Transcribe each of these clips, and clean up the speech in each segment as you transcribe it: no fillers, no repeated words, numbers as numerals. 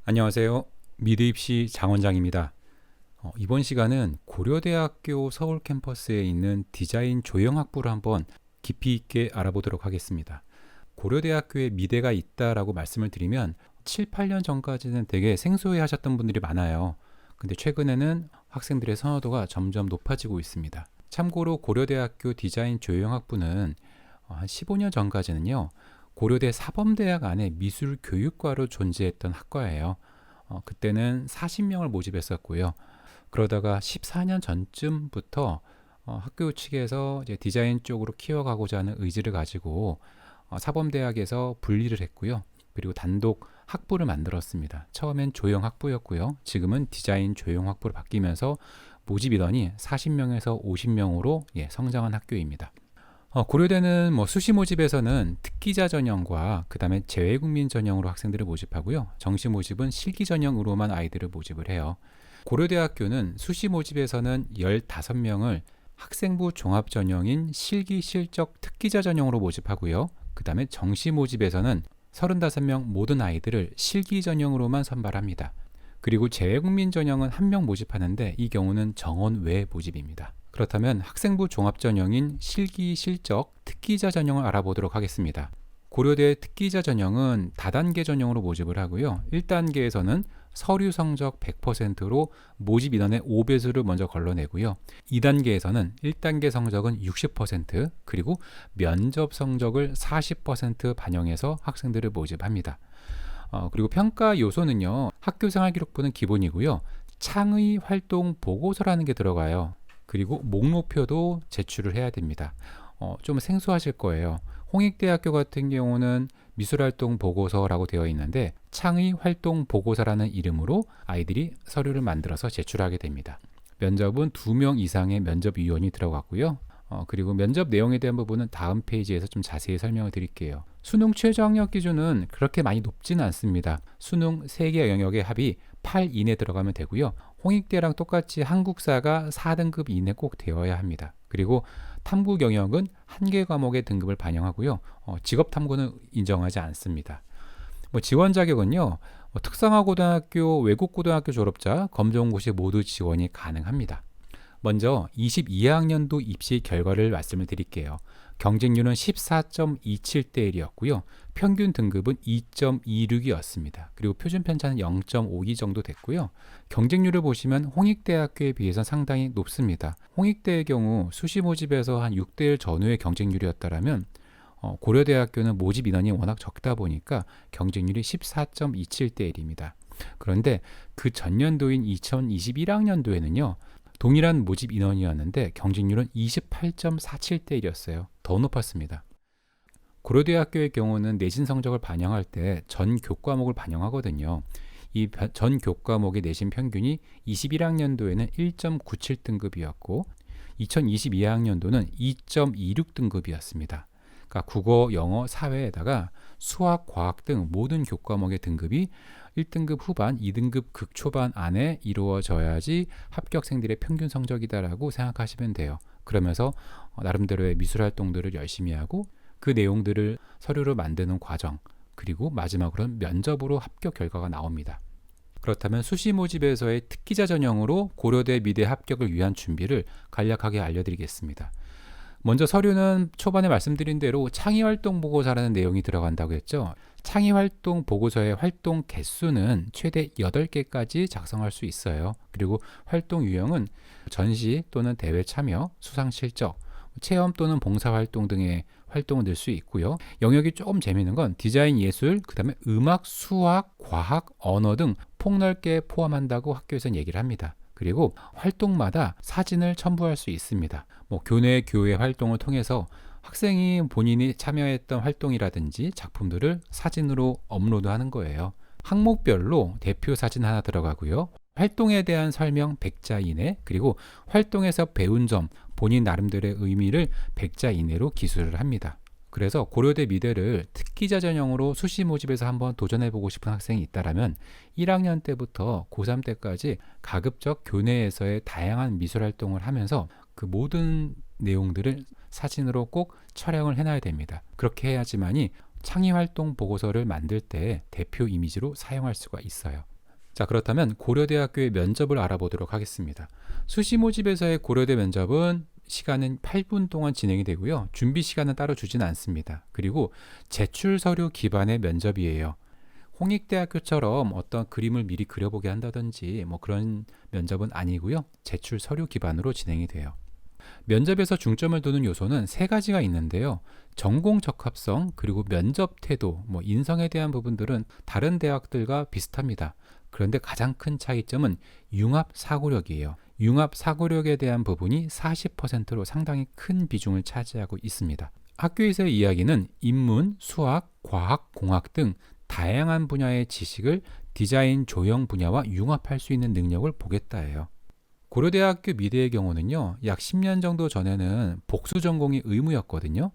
안녕하세요. 미드입시 장원장입니다. 이번 시간은 고려대학교 서울 캠퍼스에 있는 디자인 조형학부를 한번 깊이 있게 알아보도록 하겠습니다. 고려대학교에 미대가 있다라고 말씀을 드리면 7, 8년 전까지는 되게 생소해 하셨던 분들이 많아요. 근데 최근에는 학생들의 선호도가 점점 높아지고 있습니다. 참고로 고려대학교 디자인 조형학부는 한 15년 전까지는요, 고려대 사범대학 안에 미술교육과로 존재했던 학과예요. 그때는 40명을 모집했었고요. 그러다가 14년 전쯤부터 학교 측에서 이제 디자인 쪽으로 키워가고자 하는 의지를 가지고 사범대학에서 분리를 했고요. 그리고 단독 학부를 만들었습니다. 처음엔 조형학부였고요. 지금은 디자인 조형학부로 바뀌면서 모집 인원이 40명에서 50명으로 성장한 학교입니다. 고려대는 수시 모집에서는 특기자 전형과 그 다음에 재외국민 전형으로 학생들을 모집하고요. 정시 모집은 실기 전형으로만 아이들을 모집을 해요. 고려대학교는 수시 모집에서는 15명을 학생부 종합 전형인 실기 실적 특기자 전형으로 모집하고요. 그 다음에 정시 모집에서는 35명 모든 아이들을 실기 전형으로만 선발합니다. 그리고 재외국민 전형은 1명 모집하는데 이 경우는 정원 외 모집입니다. 그렇다면 학생부 종합 전형인 실기 실적 특기자 전형을 알아보도록 하겠습니다. 고려대 특기자 전형은 다단계 전형으로 모집을 하고요. 1단계에서는 서류 성적 100%로 모집 인원의 5배수를 먼저 걸러내고요. 2단계에서는 1단계 성적은 60% 그리고 면접 성적을 40% 반영해서 학생들을 모집합니다. 그리고 평가 요소는요, 학교생활기록부는 기본이고요. 창의 활동 보고서라는 게 들어가요. 그리고 목록표도 제출을 해야 됩니다. 좀 생소하실 거예요. 홍익대학교 같은 경우는 미술활동 보고서라고 되어 있는데 창의 활동 보고서라는 이름으로 아이들이 서류를 만들어서 제출하게 됩니다. 면접은 2명 이상의 면접위원이 들어갔고요. 그리고 면접 내용에 대한 부분은 다음 페이지에서 좀 자세히 설명을 드릴게요. 수능 최저 학력 기준은 그렇게 많이 높지는 않습니다. 수능 3개 영역의 합이 8 이내 들어가면 되고요. 홍익대랑 똑같이 한국사가 4등급 이내 꼭 되어야 합니다. 그리고 탐구 영역은 1개 과목의 등급을 반영하고요. 직업 탐구는 인정하지 않습니다. 지원 자격은요, 특성화고등학교, 외국고등학교 졸업자, 검정고시 모두 지원이 가능합니다. 먼저 22학년도 입시 결과를 말씀을 드릴게요. 경쟁률은 14.27대 1이었고요. 평균 등급은 2.26이었습니다. 그리고 표준 편차는 0.52 정도 됐고요. 경쟁률을 보시면 홍익대학교에 비해서 상당히 높습니다. 홍익대의 경우 수시 모집에서 한 6대1 전후의 경쟁률이었다면 고려대학교는 모집 인원이 워낙 적다 보니까 경쟁률이 14.27대 1입니다. 그런데 그 전년도인 2021학년도에는요. 동일한 모집 인원이었는데 경쟁률은 28.47대 1이었어요. 더 높았습니다. 고려대학교의 경우는 내신 성적을 반영할 때 전 교과목을 반영하거든요. 이 전 교과목의 내신 평균이 21학년도에는 1.97등급이었고 2022학년도는 2.26등급이었습니다. 그러니까 국어, 영어, 사회에다가 수학, 과학 등 모든 교과목의 등급이 1등급 후반, 2등급 극초반 안에 이루어져야지 합격생들의 평균 성적이다라고 생각하시면 돼요. 그러면서 나름대로의 미술 활동들을 열심히 하고 그 내용들을 서류로 만드는 과정, 그리고 마지막으로는 면접으로 합격 결과가 나옵니다. 그렇다면 수시 모집에서의 특기자 전형으로 고려대 미대 합격을 위한 준비를 간략하게 알려드리겠습니다. 먼저 서류는 초반에 말씀드린 대로 창의활동 보고서라는 내용이 들어간다고 했죠. 창의활동 보고서의 활동 개수는 최대 8개까지 작성할 수 있어요. 그리고 활동 유형은 전시 또는 대회 참여, 수상 실적, 체험 또는 봉사활동 등의 활동을 넣을 수 있고요. 영역이 조금 재미있는 건 디자인 예술, 그 다음에 음악, 수학, 과학, 언어 등 폭넓게 포함한다고 학교에서는 얘기를 합니다. 그리고 활동마다 사진을 첨부할 수 있습니다. 교내 교회 활동을 통해서 학생이 본인이 참여했던 활동이라든지 작품들을 사진으로 업로드하는 거예요. 항목별로 대표 사진 하나 들어가고요. 활동에 대한 설명 100자 이내, 그리고 활동에서 배운 점, 본인 나름대로의 의미를 100자 이내로 기술을 합니다. 그래서 고려대 미대를 특기자 전형으로 수시 모집에서 한번 도전해보고 싶은 학생이 있다면 1학년 때부터 고3 때까지 가급적 교내에서의 다양한 미술활동을 하면서 그 모든 내용들을 사진으로 꼭 촬영을 해놔야 됩니다. 그렇게 해야지만이 창의활동 보고서를 만들 때 대표 이미지로 사용할 수가 있어요. 자, 그렇다면 고려대학교의 면접을 알아보도록 하겠습니다. 수시 모집에서의 고려대 면접은 시간은 8분 동안 진행이 되고요. 준비 시간은 따로 주지는 않습니다. 그리고 제출 서류 기반의 면접이에요. 홍익대학교처럼 어떤 그림을 미리 그려보게 한다든지 뭐 그런 면접은 아니고요. 제출 서류 기반으로 진행이 돼요. 면접에서 중점을 두는 요소는 세 가지가 있는데요. 전공 적합성, 그리고 면접 태도, 뭐 인성에 대한 부분들은 다른 대학들과 비슷합니다. 그런데 가장 큰 차이점은 융합 사고력이에요. 융합 사고력에 대한 부분이 40%로 상당히 큰 비중을 차지하고 있습니다. 학교에서의 이야기는 인문, 수학, 과학, 공학 등 다양한 분야의 지식을 디자인, 조형 분야와 융합할 수 있는 능력을 보겠다예요. 고려대학교 미대의 경우는요, 약 10년 정도 전에는 복수 전공이 의무였거든요.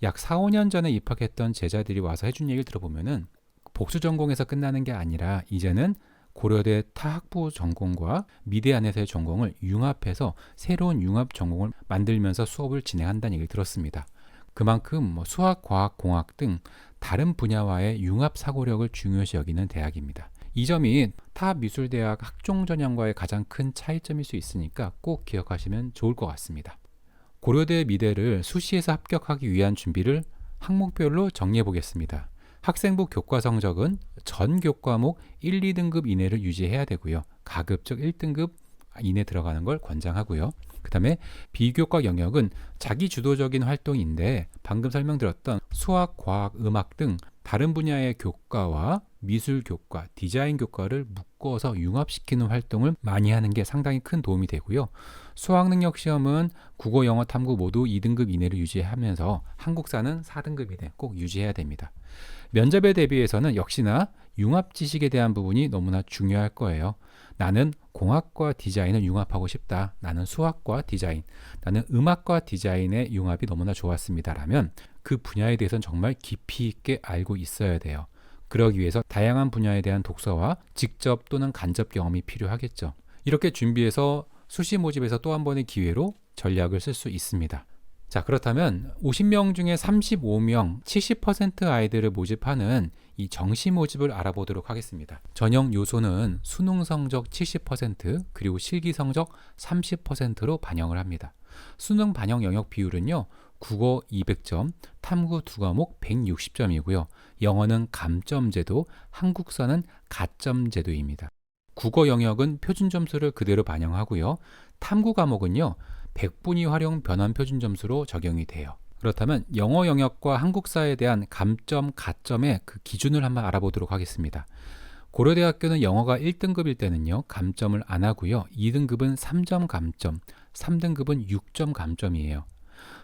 약 4, 5년 전에 입학했던 제자들이 와서 해준 얘기를 들어보면은 복수 전공에서 끝나는 게 아니라 이제는 고려대 타학부 전공과 미대 안에서의 전공을 융합해서 새로운 융합 전공을 만들면서 수업을 진행한다는 얘기를 들었습니다. 그만큼 뭐 수학, 과학, 공학 등 다른 분야와의 융합 사고력을 중요시 여기는 대학입니다. 이 점이 타 미술대학 학종 전형과의 가장 큰 차이점일 수 있으니까 꼭 기억하시면 좋을 것 같습니다. 고려대 미대를 수시에서 합격하기 위한 준비를 항목별로 정리해 보겠습니다. 학생부 교과 성적은 전 교과목 1, 2등급 이내를 유지해야 되고요. 가급적 1등급 이내 들어가는 걸 권장하고요. 그 다음에 비교과 영역은 자기 주도적인 활동인데 방금 설명드렸던 수학, 과학, 음악 등 다른 분야의 교과와 미술 교과, 디자인 교과를 묶어서 융합시키는 활동을 많이 하는 게 상당히 큰 도움이 되고요. 수학 능력 시험은 국어, 영어, 탐구 모두 2등급 이내를 유지하면서 한국사는 4등급 이내 꼭 유지해야 됩니다. 면접에 대비해서는 역시나 융합 지식에 대한 부분이 너무나 중요할 거예요. 나는 공학과 디자인을 융합하고 싶다. 나는 수학과 디자인, 나는 음악과 디자인의 융합이 너무나 좋았습니다. 라면 그 분야에 대해서는 정말 깊이 있게 알고 있어야 돼요. 그러기 위해서 다양한 분야에 대한 독서와 직접 또는 간접 경험이 필요하겠죠. 이렇게 준비해서 수시 모집에서 또 한 번의 기회로 전략을 쓸 수 있습니다. 자, 그렇다면 50명 중에 35명, 70% 아이들을 모집하는 이 정시 모집을 알아보도록 하겠습니다. 전형 요소는 수능 성적 70% 그리고 실기 성적 30%로 반영을 합니다. 수능 반영 영역 비율은요. 국어 200점, 탐구 2과목 160점이고요. 영어는 감점제도, 한국사는 가점제도입니다. 국어 영역은 표준 점수를 그대로 반영하고요. 탐구 과목은요. 100분위 활용 변환 표준 점수로 적용이 돼요. 그렇다면 영어 영역과 한국사에 대한 감점, 가점의 그 기준을 한번 알아보도록 하겠습니다. 고려대학교는 영어가 1등급일 때는요. 감점을 안 하고요. 2등급은 3점 감점, 3등급은 6점 감점이에요.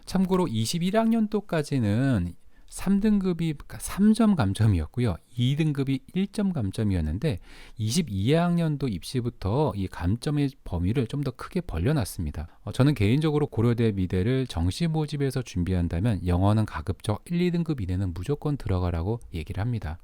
참고로 21학년도까지는 3등급이 3점 감점이었고요. 2등급이 1점 감점이었는데 22학년도 입시부터 이 감점의 범위를 좀 더 크게 벌려놨습니다. 저는 개인적으로 고려대 미대를 정시 모집에서 준비한다면 영어는 가급적 1, 2등급 이내는 무조건 들어가라고 얘기를 합니다.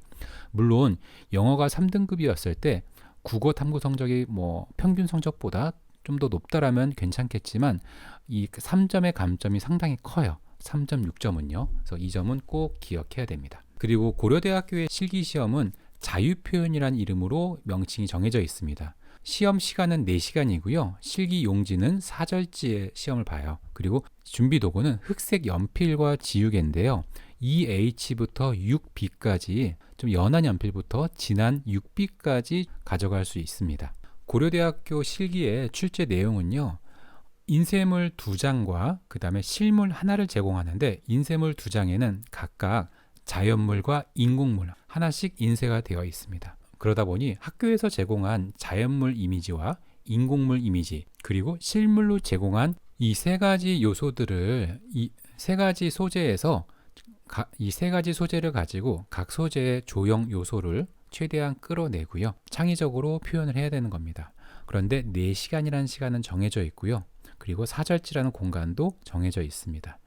물론 영어가 3등급이었을 때 국어 탐구 성적이 뭐 평균 성적보다 좀 더 높다라면 괜찮겠지만 이 3점의 감점이 상당히 커요. 3.6점은요. 그래서 이 점은 꼭 기억해야 됩니다. 그리고 고려대학교의 실기시험은 자유표현이라는 이름으로 명칭이 정해져 있습니다. 시험 시간은 4시간이고요. 실기 용지는 사절지의 시험을 봐요. 그리고 준비 도구는 흑색 연필과 지우개인데요. EH부터 6B까지 좀 연한 연필부터 진한 6B까지 가져갈 수 있습니다. 고려대학교 실기의 출제 내용은요. 인쇄물 2장과 그 다음에 실물 하나를 제공하는데 인쇄물 2장에는 각각 자연물과 인공물 하나씩 인쇄가 되어 있습니다. 그러다 보니 학교에서 제공한 자연물 이미지와 인공물 이미지 그리고 실물로 제공한 이 세 가지 요소들을 이 세 가지 소재에서 이 세 가지 소재를 가지고 각 소재의 조형 요소를 최대한 끌어내고요. 창의적으로 표현을 해야 되는 겁니다. 그런데 4시간이라는 시간은 정해져 있고요. 그리고 사절지라는 공간도 정해져 있습니다.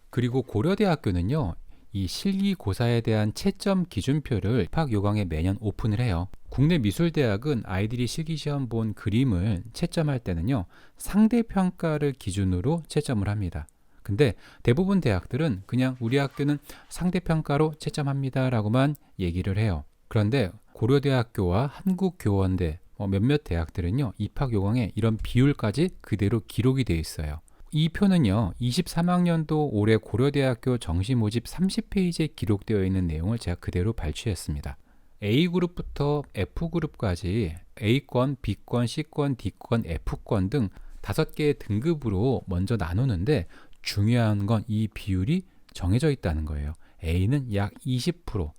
그리고 고려대학교는요. 이 실기고사에 대한 채점 기준표를 입학 요강에 매년 오픈을 해요. 국내 미술대학은 아이들이 실기시험 본 그림을 채점할 때는요. 상대평가를 기준으로 채점을 합니다. 근데 대부분 대학들은 그냥 우리 학교는 상대평가로 채점합니다 라고만 얘기를 해요. 그런데 고려대학교와 한국교원대 몇몇 대학들은요, 입학 요강에 이런 비율까지 그대로 기록이 되어 있어요. 이 표는요, 23학년도 올해 고려대학교 정시 모집 30페이지에 기록되어 있는 내용을 제가 그대로 발췌했습니다. A그룹부터 F그룹까지 A권, B권, C권, D권, F권 등 5개의 등급으로 먼저 나누는데 중요한 건 이 비율이 정해져 있다는 거예요. A는 약 20%,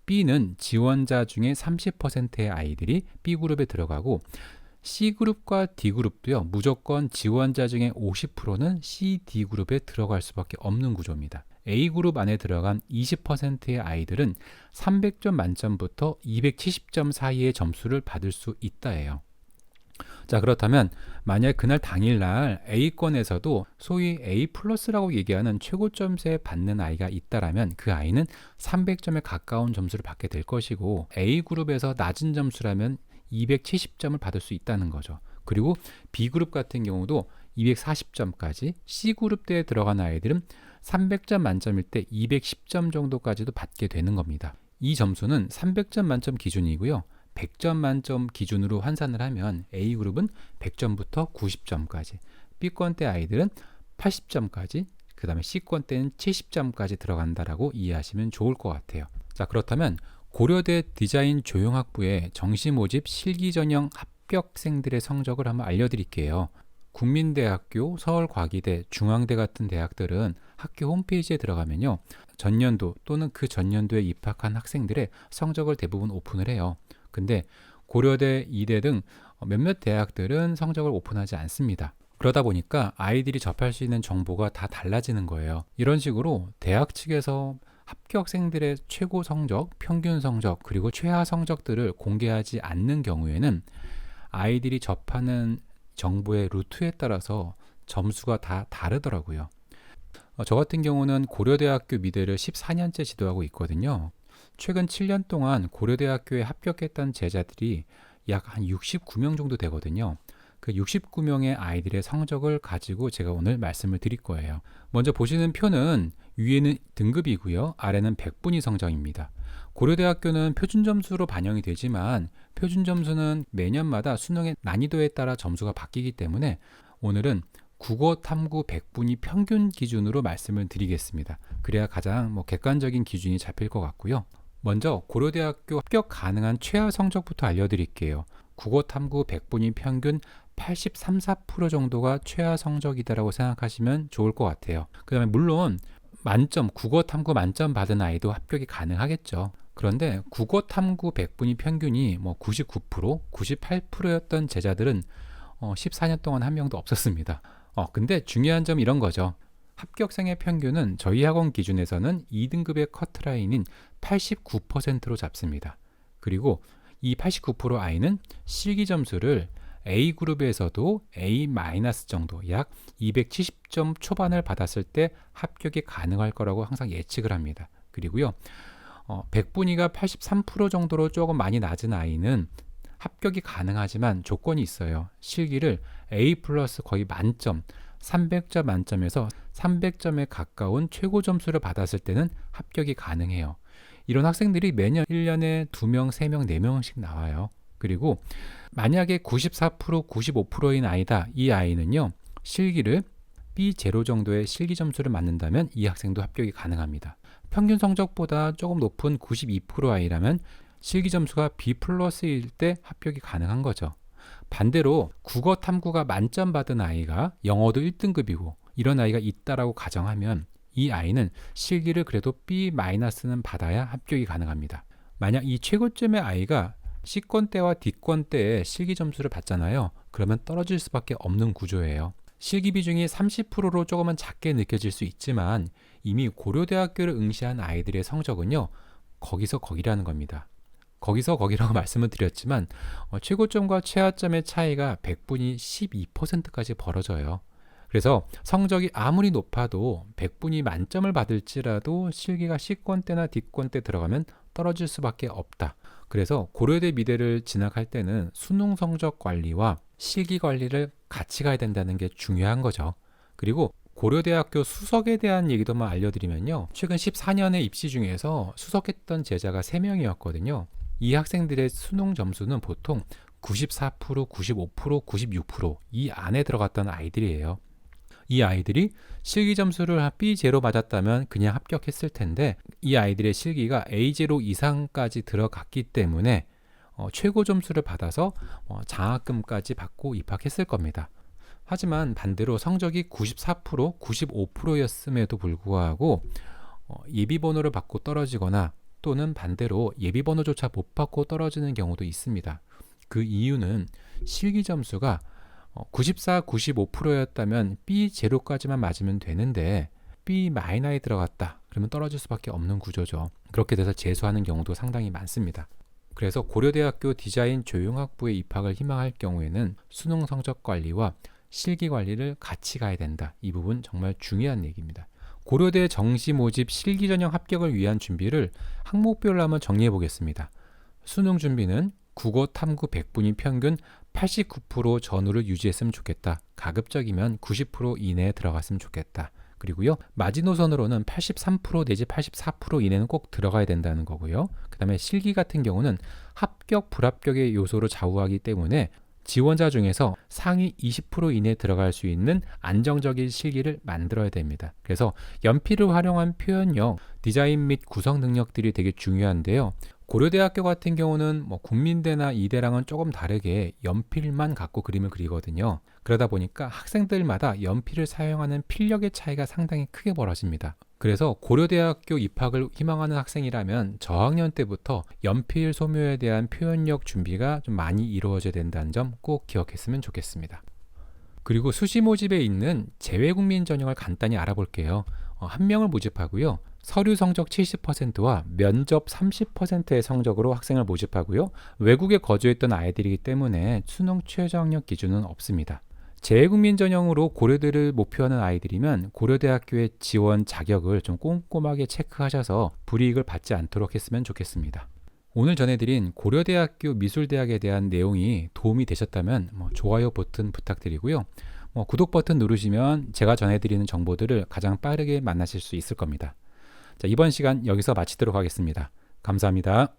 B는 지원자 중에 30%의 아이들이 B그룹에 들어가고 C그룹과 D그룹도요, 무조건 지원자 중에 50%는 C, D그룹에 들어갈 수밖에 없는 구조입니다. A그룹 안에 들어간 20%의 아이들은 300점 만점부터 270점 사이의 점수를 받을 수 있다예요. 자, 그렇다면 만약 그날 당일날 A권에서도 소위 A 플러스라고 얘기하는 최고점수에 받는 아이가 있다라면 그 아이는 300점에 가까운 점수를 받게 될 것이고, A그룹에서 낮은 점수라면 270점을 받을 수 있다는 거죠. 그리고 B그룹 같은 경우도 240점까지, C그룹대에 들어간 아이들은 300점 만점일 때 210점 정도까지도 받게 되는 겁니다. 이 점수는 300점 만점 기준이고요. 100점 만점 기준으로 환산을 하면 A그룹은 100점부터 90점까지, B권대 아이들은 80점까지, 그 다음에 C권대는 70점까지 들어간다라고 이해하시면 좋을 것 같아요. 자, 그렇다면 고려대 디자인 조형학부의 정시 모집 실기 전형 합격생들의 성적을 한번 알려드릴게요. 국민대학교, 서울과기대, 중앙대 같은 대학들은 학교 홈페이지에 들어가면요, 전년도 또는 그 전년도에 입학한 학생들의 성적을 대부분 오픈을 해요. 근데 고려대, 이대 등 몇몇 대학들은 성적을 오픈하지 않습니다. 그러다 보니까 아이들이 접할 수 있는 정보가 다 달라지는 거예요. 이런 식으로 대학 측에서 합격생들의 최고 성적, 평균 성적, 그리고 최하 성적들을 공개하지 않는 경우에는 아이들이 접하는 정보의 루트에 따라서 점수가 다 다르더라고요. 저 같은 경우는 고려대학교 미대를 14년째 지도하고 있거든요. 최근 7년 동안 고려대학교에 합격했던 제자들이 약 한 69명 정도 되거든요. 그 69명의 아이들의 성적을 가지고 제가 오늘 말씀을 드릴 거예요. 먼저 보시는 표는 위에는 등급이고요, 아래는 백분위 성적입니다. 고려대학교는 표준 점수로 반영이 되지만 표준 점수는 매년마다 수능의 난이도에 따라 점수가 바뀌기 때문에 오늘은 국어 탐구 백분위 평균 기준으로 말씀을 드리겠습니다. 그래야 가장 객관적인 기준이 잡힐 것 같고요. 먼저 고려대학교 합격 가능한 최하 성적부터 알려드릴게요. 국어 탐구 백분위 평균 83, 4% 정도가 최하 성적이다라고 생각하시면 좋을 것 같아요. 그 다음에 물론 만점, 국어 탐구 만점 받은 아이도 합격이 가능하겠죠. 그런데 국어 탐구 백분위 평균이 99%, 98%였던 제자들은 14년 동안 한 명도 없었습니다. 근데 중요한 점 이런 거죠. 합격생의 평균은 저희 학원 기준에서는 2등급의 커트라인인 89%로 잡습니다. 그리고 이 89% 아이는 실기 점수를 A그룹에서도 A- 정도, 약 270점 초반을 받았을 때 합격이 가능할 거라고 항상 예측을 합니다. 그리고요, 백분위가 83% 정도로 조금 많이 낮은 아이는 합격이 가능하지만 조건이 있어요. 실기를 A 플러스 거의 만점, 300점 만점에서 300점에 가까운 최고 점수를 받았을 때는 합격이 가능해요. 이런 학생들이 매년 1년에 2명, 3명, 4명씩 나와요. 그리고 만약에 94%, 95%인 아이다. 이 아이는요, 실기를 B0 정도의 실기 점수를 맞는다면 이 학생도 합격이 가능합니다. 평균 성적보다 조금 높은 92% 아이라면 실기 점수가 B 플러스일 때 합격이 가능한 거죠. 반대로 국어 탐구가 만점 받은 아이가 영어도 1등급이고 이런 아이가 있다라고 가정하면 이 아이는 실기를 그래도 B-는 받아야 합격이 가능합니다. 만약 이 최고점의 아이가 C권대와 D권대의 실기 점수를 받잖아요. 그러면 떨어질 수밖에 없는 구조예요. 실기 비중이 30%로 조금은 작게 느껴질 수 있지만 이미 고려대학교를 응시한 아이들의 성적은요, 거기서 거기라는 겁니다. 거기서 거기라고 말씀을 드렸지만 최고점과 최하점의 차이가 백분위 12%까지 벌어져요. 그래서 성적이 아무리 높아도 백분위 만점을 받을지라도 실기가 C권대나 D권대 들어가면 떨어질 수밖에 없다. 그래서 고려대 미대를 진학할 때는 수능 성적 관리와 실기 관리를 같이 가야 된다는 게 중요한 거죠. 그리고 고려대학교 수석에 대한 얘기도 한번 알려드리면요. 최근 14년의 입시 중에서 수석했던 제자가 3명이었거든요. 이 학생들의 수능 점수는 보통 94%, 95%, 96%이 안에 들어갔던 아이들이에요. 이 아이들이 실기 점수를 B0 맞았다면 그냥 합격했을 텐데 이 아이들의 실기가 A0 이상까지 들어갔기 때문에 최고 점수를 받아서 장학금까지 받고 입학했을 겁니다. 하지만 반대로 성적이 94%, 95%였음에도 불구하고 예비번호를 받고 떨어지거나 또는 반대로 예비번호조차 못 받고 떨어지는 경우도 있습니다. 그 이유는 실기 점수가 94, 95%였다면 B0까지만 맞으면 되는데 B-에 들어갔다. 그러면 떨어질 수밖에 없는 구조죠. 그렇게 돼서 재수하는 경우도 상당히 많습니다. 그래서 고려대학교 디자인 조형학부에 입학을 희망할 경우에는 수능 성적 관리와 실기 관리를 같이 가야 된다. 이 부분 정말 중요한 얘기입니다. 고려대 정시 모집 실기 전형 합격을 위한 준비를 항목별로 한번 정리해 보겠습니다. 수능 준비는 국어 탐구 100분위 평균 89% 전후를 유지했으면 좋겠다. 가급적이면 90% 이내에 들어갔으면 좋겠다. 그리고요, 마지노선으로는 83% 내지 84% 이내는 꼭 들어가야 된다는 거고요. 그 다음에 실기 같은 경우는 합격, 불합격의 요소로 좌우하기 때문에 지원자 중에서 상위 20% 이내에 들어갈 수 있는 안정적인 실기를 만들어야 됩니다. 그래서 연필을 활용한 표현력, 디자인 및 구성 능력들이 되게 중요한데요. 고려대학교 같은 경우는 국민대나 이대랑은 조금 다르게 연필만 갖고 그림을 그리거든요. 그러다 보니까 학생들마다 연필을 사용하는 필력의 차이가 상당히 크게 벌어집니다. 그래서 고려대학교 입학을 희망하는 학생이라면 저학년 때부터 연필 소묘에 대한 표현력 준비가 좀 많이 이루어져야 된다는 점 꼭 기억했으면 좋겠습니다. 그리고 수시 모집에 있는 재외국민 전형을 간단히 알아볼게요. 한 명을 모집하고요. 서류 성적 70%와 면접 30%의 성적으로 학생을 모집하고요. 외국에 거주했던 아이들이기 때문에 수능 최저학력 기준은 없습니다. 재외국민 전형으로 고려대를 목표하는 아이들이면 고려대학교의 지원 자격을 좀 꼼꼼하게 체크하셔서 불이익을 받지 않도록 했으면 좋겠습니다. 오늘 전해드린 고려대학교 미술대학에 대한 내용이 도움이 되셨다면 좋아요 버튼 부탁드리고요. 구독 버튼 누르시면 제가 전해드리는 정보들을 가장 빠르게 만나실 수 있을 겁니다. 자, 이번 시간 여기서 마치도록 하겠습니다. 감사합니다.